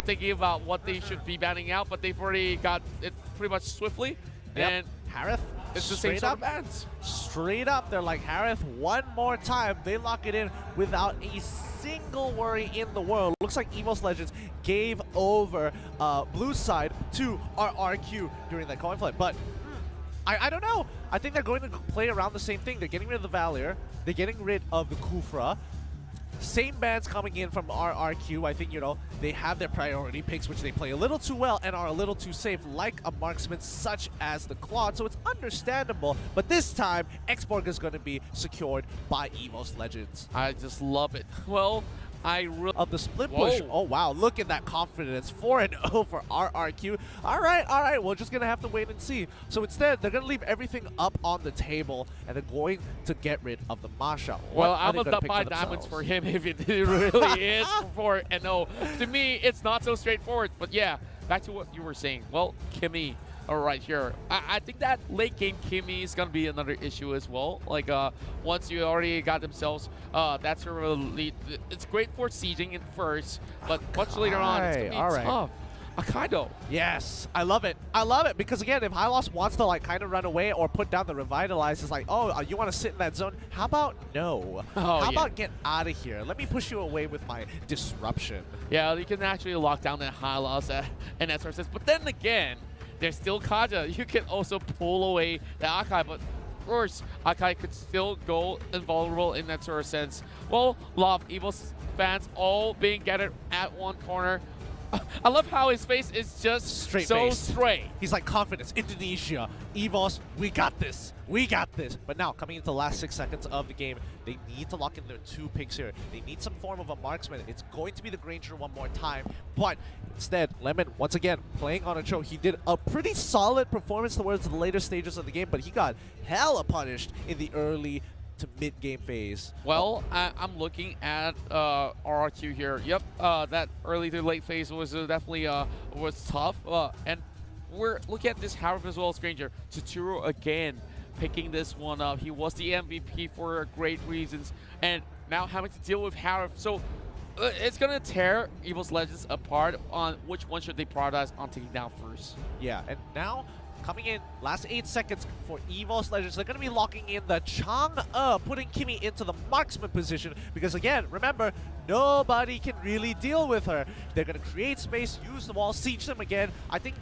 thinking about what they should be banning out, but they've already got it pretty much swiftly. Yep. And Harith, it's the same sort of bans. Straight up, they're like, Harith, one more time. They lock it in without a single worry in the world. Looks like Evos Legends gave over blue side to RRQ during that coin flip. But I don't know. I think they're going to play around the same thing. They're getting rid of the Valier. They're getting rid of the Kufra. Same bans coming in from RRQ. I think, you know, they have their priority picks, which they play a little too well and are a little too safe, like a marksman such as the Claude. So it's understandable. But this time, Xborg is going to be secured by Evos Legends. I just love it. Well, I really... Of the split push. Oh, wow. Look at that confidence. 4-0 for RRQ. All right. We're just going to have to wait and see. So instead, they're going to leave everything up on the table, and they're going to get rid of the Masha. Well, I'm going to buy diamonds for him if it really is 4-0. To me, it's not so straightforward. But yeah, back to what you were saying. Well, Kimmy. Right here. I think that late game Kimmy is going to be another issue as well. Like, once you already got themselves that sort of lead, it's great for sieging in first, but much later on, it's going to be tough. Akaido. Yes, I love it. I love it because, again, if Hylos wants to, like, kind of run away or put down the Revitalize, it's like, oh, you want to sit in that zone? How about no? How about get out of here? Let me push you away with my disruption. Yeah, you can actually lock down that Hylos and that sort of sense. But then again, there's still Kaja. You can also pull away the Akai, but of course, Akai could still go invulnerable in that sort of sense. Well, a lot of Evos fans all being gathered at one corner. I love how his face is just straight. He's like, confidence, Indonesia, Evos, we got this. We got this. But now, coming into the last 6 seconds of the game, they need to lock in their 2 picks here. They need some form of a marksman. It's going to be the Granger one more time. But instead, Lemon, once again, playing on a choke. He did a pretty solid performance towards the later stages of the game, but he got hella punished in the early to mid-game phase. Well, I'm looking at RRQ here. Yep, that early to late phase was definitely was tough. And we're looking at this Harith as well as Granger. Tsuturo again picking this one up. He was the MVP for great reasons, and now having to deal with Harith. So it's gonna tear Evos Legends apart on which one should they prioritize on taking down first. Yeah, and now coming in, last 8 seconds for Evos Legends. They're going to be locking in the Chang'e, putting Kimmy into the marksman position. Because again, remember, nobody can really deal with her. They're going to create space, use the wall, siege them again. I think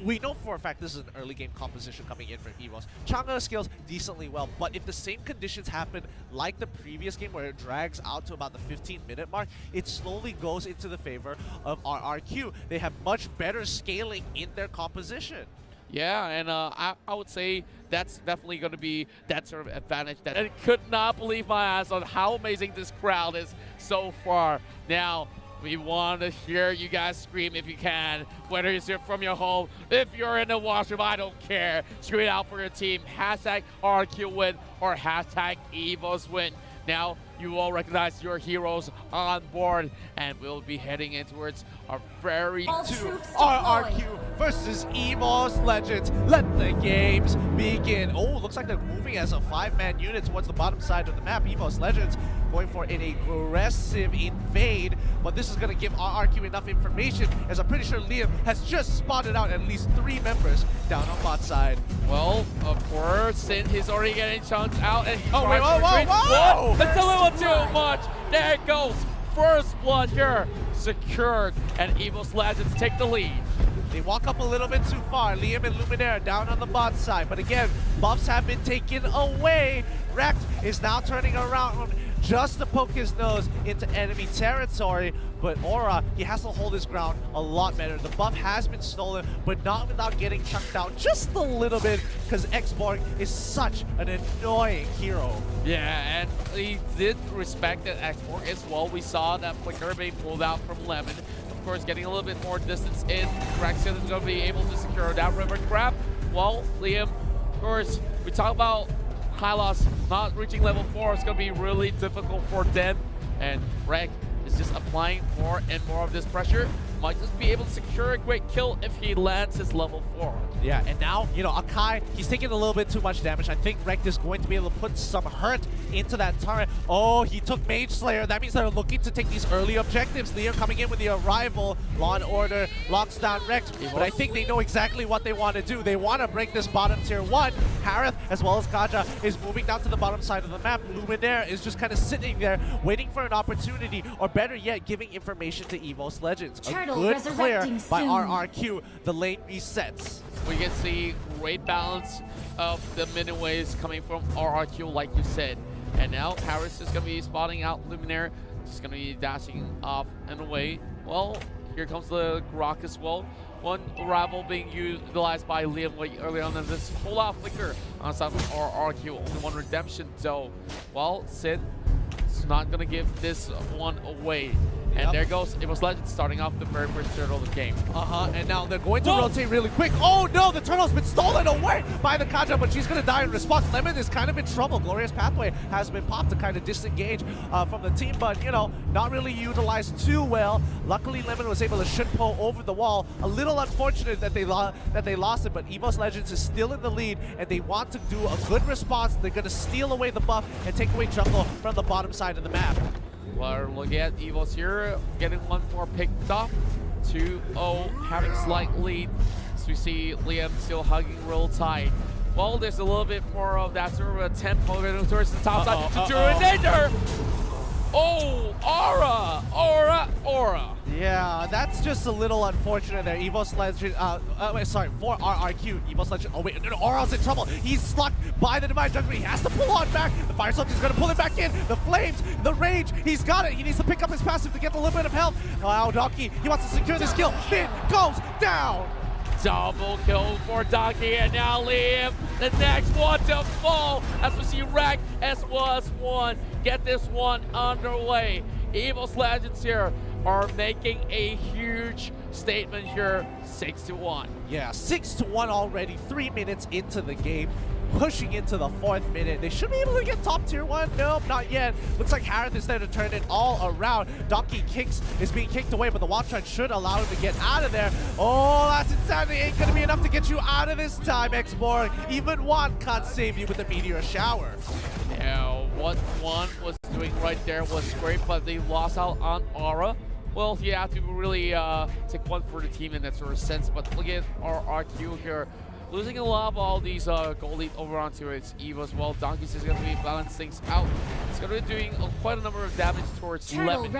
we know for a fact this is an early game composition coming in for Evos. Chang'e scales decently well, but if the same conditions happen like the previous game where it drags out to about the 15-minute mark, it slowly goes into the favor of RRQ. They have much better scaling in their composition. Yeah, and I would say that's definitely going to be that sort of advantage. That I could not believe my eyes on how amazing this crowd is so far. Now, we want to hear you guys scream if you can, whether it's from your home, if you're in the washroom, I don't care. Scream out for your team. Hashtag RQ win or hashtag Evos win. Now, you all recognize your heroes on board, and we'll be heading in towards our very RRQ versus Evos Legends. Let the games begin. Oh, looks like they're moving as a 5-man unit towards the bottom side of the map. Evos Legends going for an aggressive invade, but this is going to give RRQ enough information, as I'm pretty sure Liam has just spotted out at least 3 members down on bot side. Well, of course, Sin he's already getting chunked out, and oh wait, whoa! That's a little too much. There it goes. First blood here secured, and Evos Legends take the lead. They walk up a little bit too far. Liam and Luminaire down on the bot side, but again, buffs have been taken away. Rekt is now turning around just to poke his nose into enemy territory, but Aura, he has to hold his ground a lot better. The buff has been stolen, but not without getting chunked out just a little bit, because Xborg is such an annoying hero. Yeah, and he did respect that Xborg as well. We saw that flicker being pulled out from Lemon. Of course, getting a little bit more distance in. Rexon is going to be able to secure that river grab. Well, Liam, of course, we talk about Hylos not reaching level 4. It's going to be really difficult for them, and Rek is just applying more and more of this pressure. might just be able to secure a great kill if he lands his level 4. Yeah, and now, you know, Akai, he's taking a little bit too much damage. I think Rekt is going to be able to put some hurt into that turret. Oh, he took Mage Slayer. That means they're looking to take these early objectives. Liam coming in with the arrival. Law and Order locks down Rekt. But I think they know exactly what they want to do. They want to break this bottom tier 1. Harith, as well as Kaja, is moving down to the bottom side of the map. Luminaire is just kind of sitting there, waiting for an opportunity, or better yet, giving information to Evos Legends. A good clear by RRQ. The lane resets. We can see great balance of the mid waves coming from RRQ, like you said. And now Harris is going to be spotting out Luminaire. Just going to be dashing off and away. Well, here comes the Grok as well. One arrival being utilized by Liam like early on in this whole out flicker on top of RRQ. Only one redemption, so well, Sid is not going to give this one away. And there goes Evos Legends starting off the very first turtle of the game. And now they're going to rotate really quick. Oh no, the turtle's been stolen away by the Kaja, but she's going to die in response. Lemon is kind of in trouble. Glorious Pathway has been popped to kind of disengage from the team, but you know, not really utilized too well. Luckily, Lemon was able to shitpo over the wall. A little unfortunate that they lost it, but Evos Legends is still in the lead, and they want to do a good response. They're going to steal away the buff and take away jungle from the bottom side of the map. We're looking at Evos here, getting one more picked off. 2-0, having slight lead. So we see Liam still hugging real tight. Well, there's a little bit more of that sort of a tempo towards the top side. Tajuru in danger! Oh, Aura! Yeah, that's just a little unfortunate there. Evos Legend, for RRQ, Evos Legend, oh wait, no, Aura's in trouble. He's slucked by the Divine Judgment. He has to pull on back. The Fire Soldier's gonna pull it back in. The flames, the rage, he's got it. He needs to pick up his passive to get a little bit of health. Wow, Donkey, he wants to secure this kill. Finn goes down. Double kill for Donkey, and now Liam, the next one to fall. As we see Rack as well as one. Get this one underway. Evos Legends here are making a huge statement here, 6-1. Yeah, 6-1 already, 3 minutes into the game. Pushing into the 4th minute. They should be able to get top tier 1. Nope, not yet. Looks like Harith is there to turn it all around. Donkey is being kicked away, but the wall shot should allow him to get out of there. Oh, that's insanity. Ain't gonna be enough to get you out of this time, Xborg. Even one can't save you with the meteor shower. Yeah, what one was doing right there was great, but they lost out on Aura. Well, you have to really take one for the team in that sort of sense, but look at our RQ here. Losing a lot of all these gold lead over onto its Evo as well. Donkeys is going to be balancing things out. It's going to be doing quite a number of damage towards Lemon.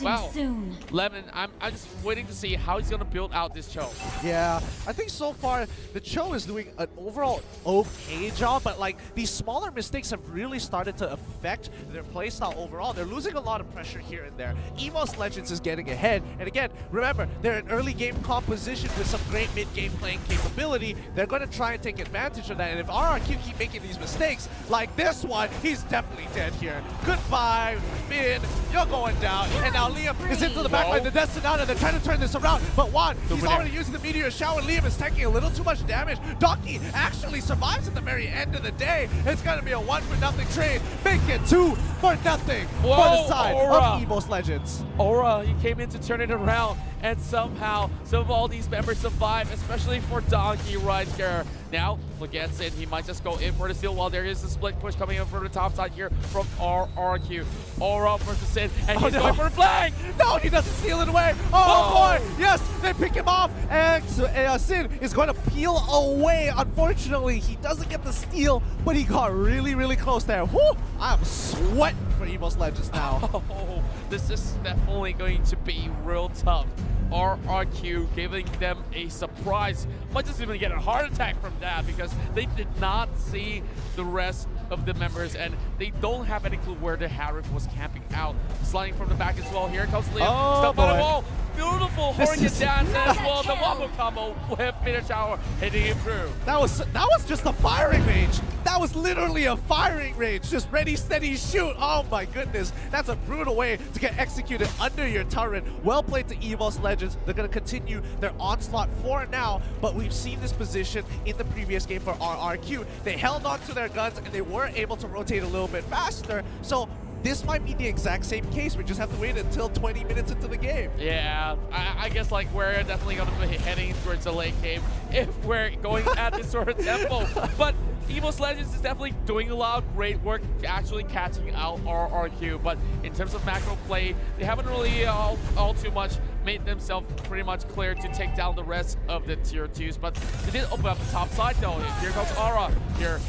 Wow, soon. Lemon, I'm just waiting to see how he's going to build out this Cho. Yeah, I think so far the Cho is doing an overall okay job, but like these smaller mistakes have really started to affect their playstyle overall. They're losing a lot of pressure here and there. Evos Legends is getting ahead, and again, remember, they're an early game composition with some great mid-game playing capability. They're going to try and take advantage of that, and if RRQ keep making these mistakes like this one, he's definitely dead here. Goodbye, Finn, you're going down, and now Liam is into the backline, the Destinata, they're trying to turn this around, but Juan, he's already using the Meteor Shower. Liam is taking a little too much damage. Donkey actually survives at the very end of the day. It's going to be a 1-for-0 trade. Make it 2-0 for the side of Evos Legends. Aura, he came in to turn it around, and somehow some of all these members survive, especially for Donkey right here. Now, look at Sid, he might just go in for the steal while there is a split push coming in from the top side here from RRQ. Aura versus Sid, and he's going for the flag! No, he doesn't steal it away! Oh boy! Yes, they pick him off, and Sid is going to peel away. Unfortunately, he doesn't get the steal, but he got really, really close there. Whew! I'm sweating for Evos Legends now. Oh, this is definitely going to be real tough. RRQ giving them a surprise. Might just even get a heart attack from that because they did not see the rest of the members and they don't have any clue where the Harith was camping out. Sliding from the back as well. Here comes Liam. Step on the wall. Beautiful Hurricane dance as well. The wobble combo with Meteor Shower hitting him through. That was just a firing range. That was literally a firing range. Just ready, steady, shoot. Oh my goodness. That's a brutal way to get executed under your turret. Well played to Evos Legends. They're going to continue their onslaught for now, but we've seen this position in the previous game for RRQ. They held on to their guns and they were able to rotate a little bit faster. So this might be the exact same case. We just have to wait until 20 minutes into the game. Yeah, I guess like we're definitely going to be heading towards the late game if we're going at this sort of tempo. But Evos Legends is definitely doing a lot of great work actually catching out RRQ. But in terms of macro play, they haven't really all too much made themselves pretty much clear to take down the rest of the tier 2s. But they did open up the top side though. Here comes Aura here.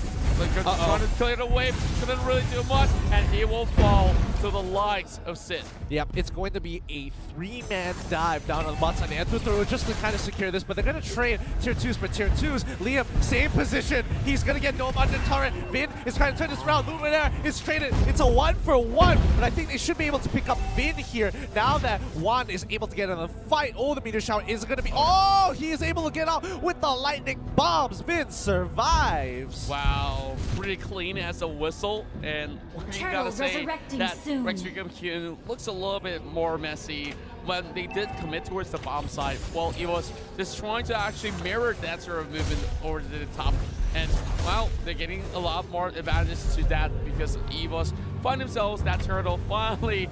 Trying to clear the wave, couldn't really do much, and he will fall to the likes of Sin. Yep, it's going to be a 3-man dive down on the bot side and through just to kind of secure this, but they're going to trade tier 2s for tier 2s. Liam, same position. He's going to get Dome under turret. Vin is trying to turn this around. Luminaire is traded. It's a 1-for-1, but I think they should be able to pick up Vin here now that Juan is able to get in the fight. Oh, the meteor shower is going to be... Oh, he is able to get out with the lightning bombs. Vin survives. Wow. Pretty clean as a whistle, and you gotta say that RRQ looks a little bit more messy when they did commit towards the bomb side. Well, Evos just trying to actually mirror that sort of movement over to the top, and well, they're getting a lot more advantages to that because Evos find themselves that turtle finally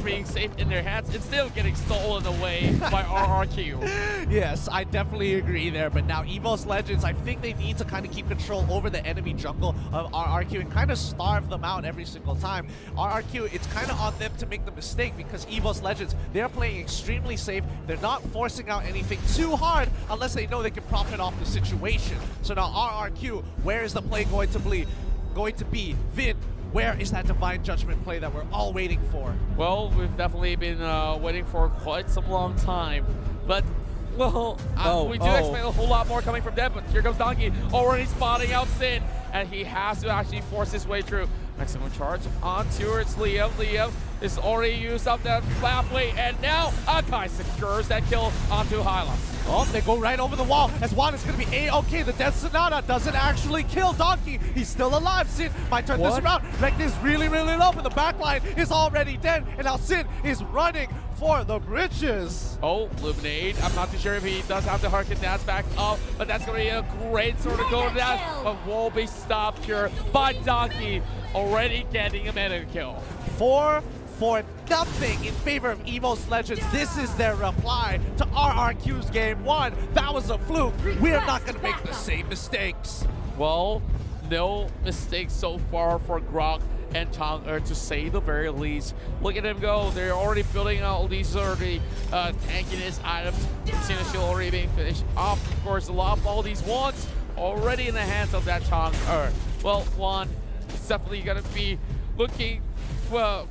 being safe in their hands and still getting stolen away by RRQ. Yes, I definitely agree there, but now Evos Legends, I think they need to kind of keep control over the enemy jungle of RRQ and kind of starve them out every single time. RRQ, it's kind of on them to make the mistake because Evos Legends, they're playing extremely safe. They're not forcing out anything too hard unless they know they can profit off the situation. So now RRQ, where is the play going to be? Vin, where is that Divine Judgment play that we're all waiting for? Well, we've definitely been waiting for quite some long time, but well, we do expect a whole lot more coming from them, but here comes Donkey, already spotting out Sin, and he has to actually force his way through. Maximum charge on towards Liam. Liam is already used up that pathway, and now Akai secures that kill onto Hylas. Oh, they go right over the wall as Juan is going to be A-okay. The Death Sonata doesn't actually kill Donkey. He's still alive. Sin might turn this around. Rekt is really, really low, but the backline is already dead, and now Sin is running for the bridges. Oh, Luminade. I'm not too sure if he does have the Harken Dance back up, but that's going to be a great sort of go down, but will be stopped here by Donkey, already getting a meta kill. 4 for nothing in favor of Evos Legends. This is their reply to RRQ's game 1. That was a fluke. We're not going to make the same mistakes. Well, no mistakes so far for Grok and Chang'e, to say the very least. Look at them go. They're already building out all these already tankiness items. Sinisteel already being finished off. Of course, a lot of all these wands already in the hands of that Chang'e. Well, Juan is definitely going to be looking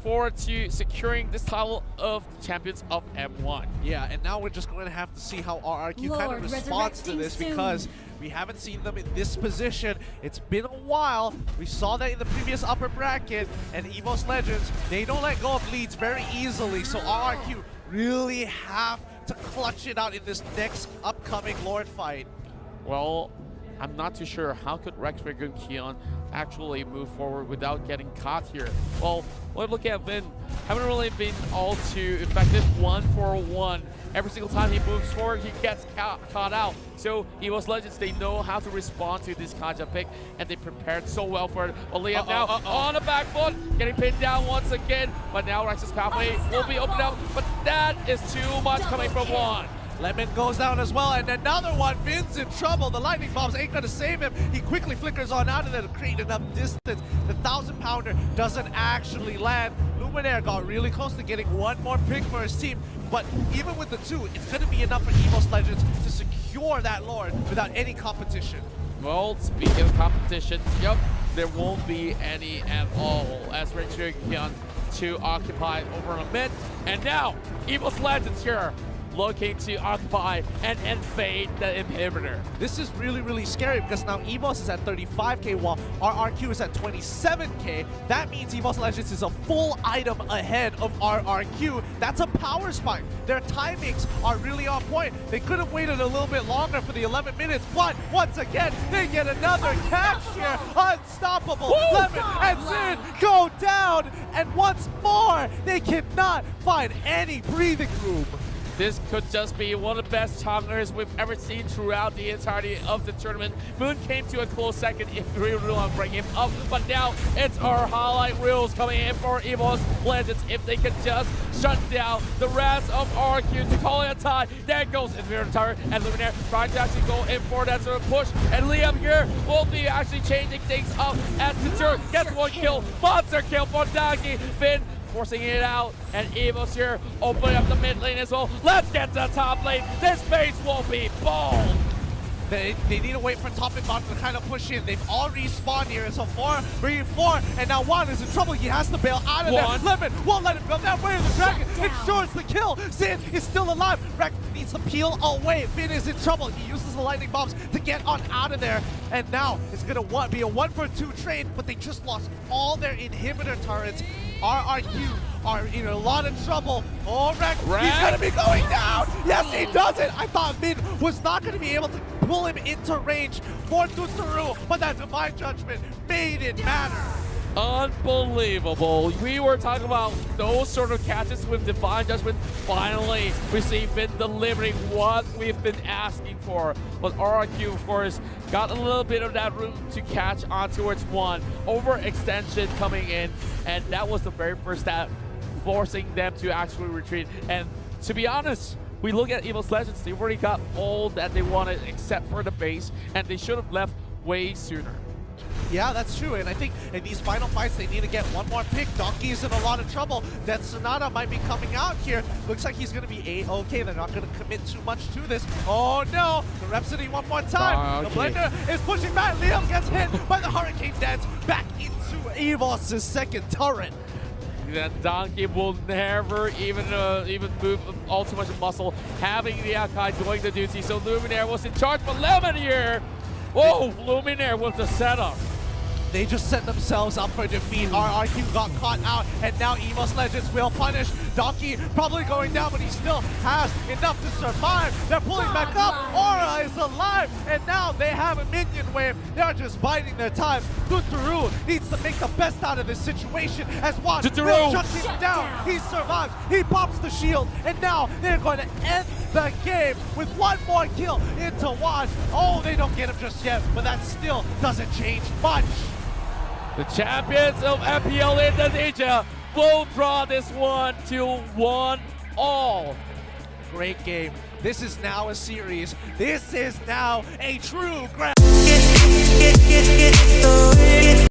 forward to securing this title of Champions of M1. Yeah, and now we're just going to have to see how RRQ kind of responds to this because we haven't seen them in this position. It's been a while. We saw that in the previous upper bracket, and Evos Legends, they don't let go of leads very easily, so RRQ really have to clutch it out in this next upcoming Lord fight. Well, I'm not too sure how could Rexrig and Keon actually move forward without getting caught here. Well, look at Vin. Haven't really been all too effective 1-for-1. Every single time he moves forward, he gets caught out. So Evos Legends, they know how to respond to this kind of pick, and they prepared so well for it. Well, Liam now on the back foot, getting pinned down once again, but now Rex's pathway will be opened up, but that is too much coming from Juan. Lemon goes down as well, and another one. Vin's in trouble. The lightning bombs ain't gonna save him. He quickly flickers on out of there to create enough distance. The 1,000-pounder doesn't actually land. Luminaire got really close to getting one more pick for his team, but even with the 2, it's gonna be enough for Evos Legends to secure that Lord without any competition. Well, speaking of competition, yep, there won't be any at all as Richard Keon to occupy over a mid, and now Evos Legends here, looking to occupy and invade the inhibitor. This is really, really scary because now Evos is at 35k while RRQ is at 27k. That means Evos Legends is a full item ahead of RRQ. That's a power spike. Their timings are really on point. They could have waited a little bit longer for the 11 minutes, but once again, they get another catch here. Unstoppable. Woo! Lemon and Sin go down, and once more, they cannot find any breathing room. This could just be one of the best challengers we've ever seen throughout the entirety of the tournament. Moon came to a close second if we really want to bring him up, but now it's our highlight reels coming in for Evos Legends. If they can just shut down the rest of RRQ to call it a tie, there goes Infinite Tower and Luminaire trying to actually go in for that sort of push. And Liam here will be actually changing things up as Couture gets one kill. Monster kill for Donkey. Finn forcing it out, and Evos here opening up the mid lane as well. Let's get to the top lane. This base will be bold. They need to wait for top and bottom to kind of push in. They've all respawned here, so 4, and now Juan is in trouble. He has to bail out of there. Lemon won't let him go that way. The dragon ensures the kill. Sin is still alive. Rex needs to peel away. Finn is in trouble. He uses the lightning bombs to get on out of there, and now it's gonna be a 1-for-2 trade, but they just lost all their inhibitor turrets. RRQ are in a lot of trouble. Oh, Rex, he's gonna be going down. Yes, he does it. I thought Min was not gonna be able to pull him into range for Tuturu, but that Divine Judgment made it matter. Unbelievable. We were talking about those sort of catches with Divine Judgment. Finally, we see Finn delivering what we've been asking for. But RRQ, of course, got a little bit of that room to catch on towards one. Overextension coming in, and that was the very first step, forcing them to actually retreat. And to be honest, we look at Evos Legends, they've already got all that they wanted except for the base, and they should have left way sooner. Yeah, that's true, and I think in these final fights they need to get one more pick. Donkey's in a lot of trouble. Death Sonata might be coming out here. Looks like he's going to be A-okay. They're not going to commit too much to this. Oh no, the Rhapsody one more time. The Blender is pushing back. Liam gets hit by the Hurricane Dance back into Evos' second turret. Then Donkey will never even move all too much muscle, having the Akai doing the duty. So Luminaire was in charge, but Lemon here. Whoa, Luminaire with the setup. They just set themselves up for defeat. RRQ got caught out, and now Evos Legends will punish. Donkey probably going down, but he still has enough to survive. They're pulling back up. Aura is alive, and now they have a minion wave. They're just biding their time. Tuturu needs to make the best out of this situation as Juan will shut him down. He survives. He pops the shield, and now they're going to end the game with one more kill into Juan. Oh, they don't get him just yet, but that still doesn't change much. The champions of MPL Indonesia will draw this one to 1-all. Great game. This is now a series. This is now a true grand.